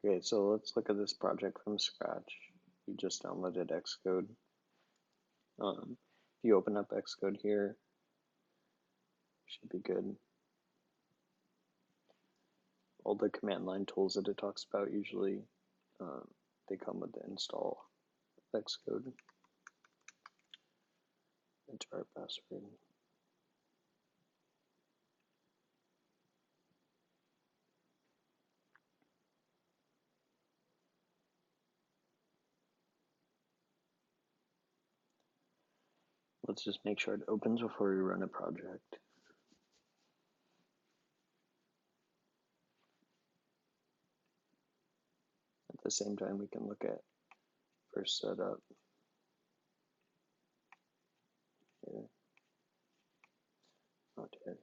Okay, so let's look at this project from scratch. We just downloaded Xcode. If you open up Xcode here, should be good. All the command line tools that it talks about usually they come with the install Xcode. Enter our password. Let's just make sure it opens before we run a project. At the same time, we can look at first setup here, not here.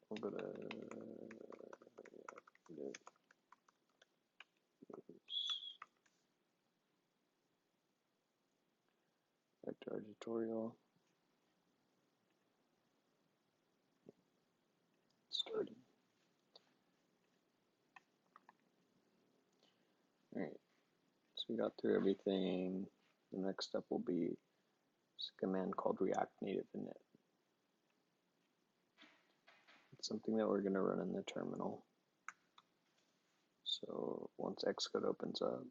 We'll go to back to our tutorial. Starting. Alright, so we got through everything. The next step will be a command called React Native init. It's something that we're going to run in the terminal. So once Xcode opens up,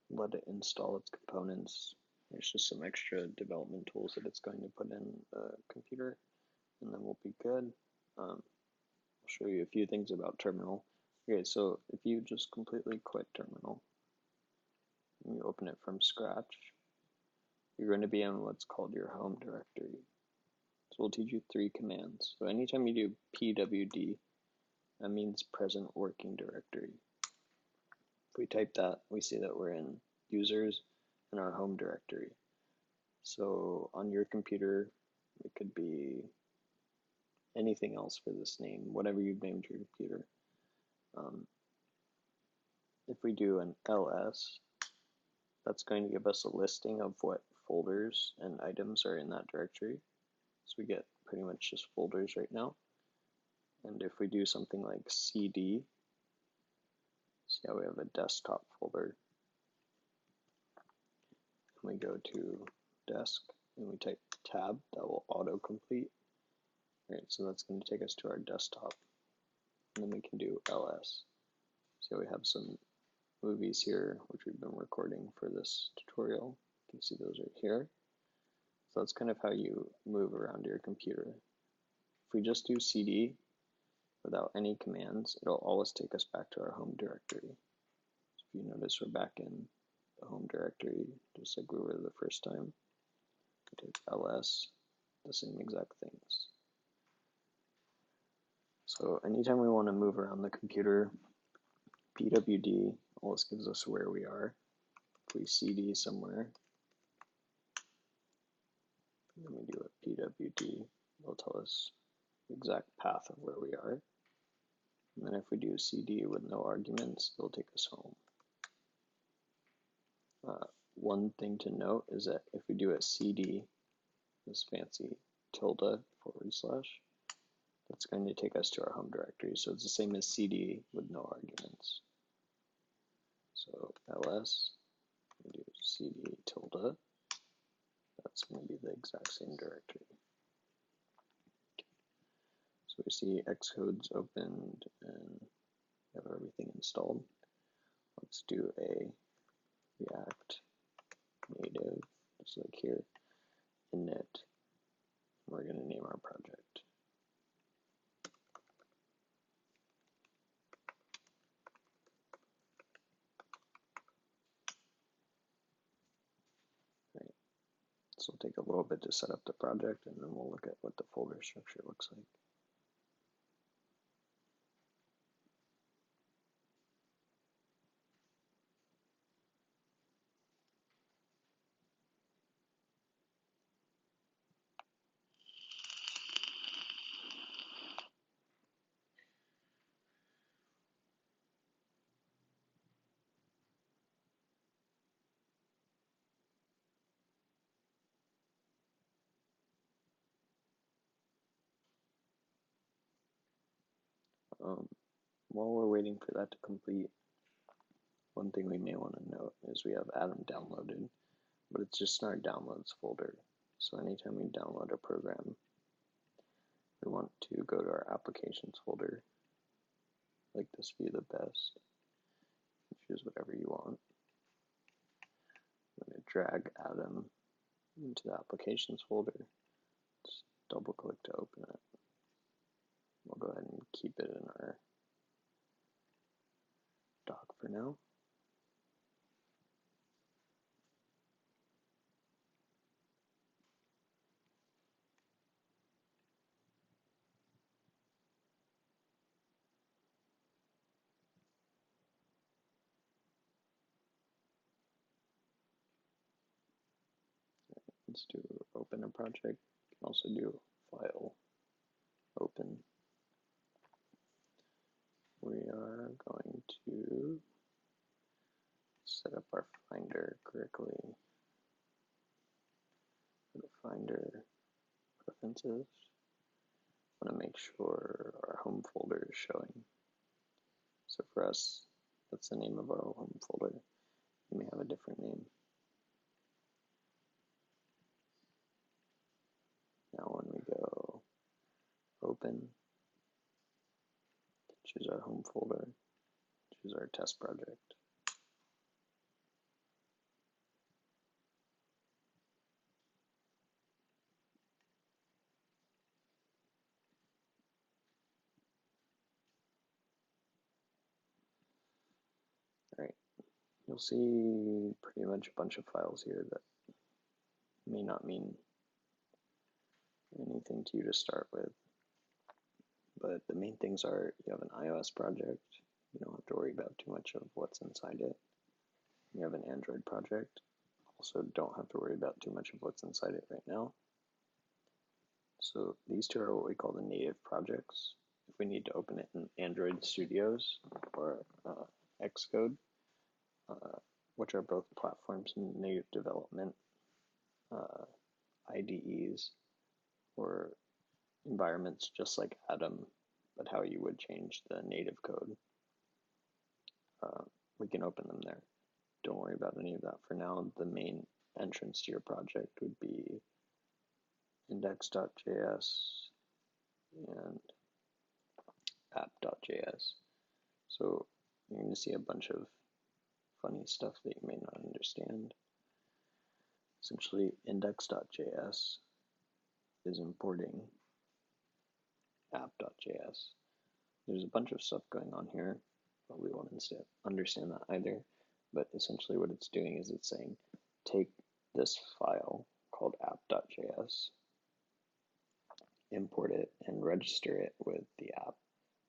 let it install its components. There's just some extra development tools that it's going to put in the computer, and then we'll be good. I'll show you a few things about terminal. Okay, so if you just completely quit terminal and you open it from scratch, you're going to be in what's called your home directory. So we'll teach you 3 commands. So anytime you do pwd, that means present working directory. If we type that, we see that we're in users in our home directory. So on your computer, it could be anything else for this name, whatever you've named your computer. If we do an ls, that's going to give us a listing of what folders and items are in that directory. So we get pretty much just folders right now. And if we do something like cd, see how we have a desktop folder. And we go to desk and we type tab, that will autocomplete. Alright, so that's going to take us to our desktop. And then we can do ls. So we have some movies here, which we've been recording for this tutorial. You can see those right here. So that's kind of how you move around your computer. If we just do cd without any commands, it'll always take us back to our home directory. So if you notice, we're back in the home directory, just like we were the first time. Type ls, the same exact things. So anytime we want to move around the computer, pwd always gives us where we are. If we cd somewhere, and then we do a pwd, it'll tell us the exact path of where we are. And then if we do cd with no arguments, it'll take us home. One thing to note is that if we do a cd, this fancy tilde /, that's going to take us to our home directory. So it's the same as cd with no arguments. So ls, we do cd tilde, that's going to be the exact same directory. So we see Xcode's opened and we have everything installed. Let's do a React Native, just like here, init. We're going to name our project. Right. This will take a little bit to set up the project, and then we'll look at what the folder structure looks like. While we're waiting for that to complete, one thing we may want to note is we have Atom downloaded, but it's just in our downloads folder. So anytime we download a program, we want to go to our applications folder, like this view the best, choose whatever you want. I'm going to drag Atom into the applications folder. Just double click to open it. We'll go ahead and keep it in our doc for now. Let's do open a project. You can also do file open. We are going to set up our Finder correctly. Go to Finder preferences. I want to make sure our home folder is showing. So for us, that's the name of our home folder. You may have a different name. Now when we go open, choose our home folder, choose our test project. Alright, you'll see pretty much a bunch of files here that may not mean anything to you to start with. But the main things are you have an iOS project, you don't have to worry about too much of what's inside it. You have an Android project, also don't have to worry about too much of what's inside it right now. So these two are what we call the native projects. If we need to open it in Android Studios or Xcode, which are both platforms in native development, IDEs, or environments just like Atom, but how you would change the native code. We can open them there. Don't worry about any of that for now. The main entrance to your project would be index.js and app.js. So you're going to see a bunch of funny stuff that you may not understand. Essentially, index.js is importing app.js. There's a bunch of stuff going on here. Probably won't understand that either. But essentially what it's doing is it's saying, take this file called app.js, import it, and register it with the app.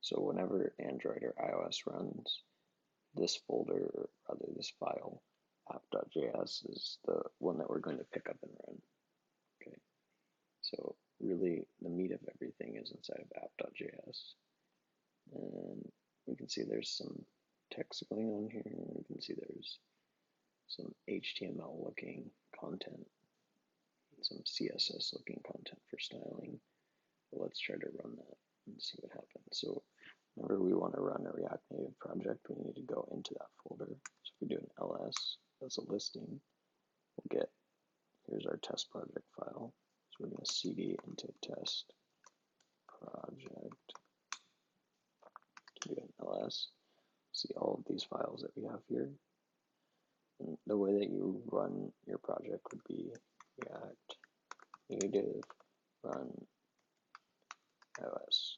So whenever Android or iOS runs, this folder, or rather this file, app.js, is the one that we're going to pick up and run. Okay, so really the meat of everything is inside of app.js. And we can see there's some text going on here. We can see there's some HTML looking content, some CSS looking content for styling. But let's try to run that and see what happens. So whenever we want to run a React Native project, we need to go into that folder. So if we do an ls, that's a listing, we'll get, here's our test project file. So we're going to cd into test project, do an ls, see all of these files that we have here. And the way that you run your project would be React Native run iOS.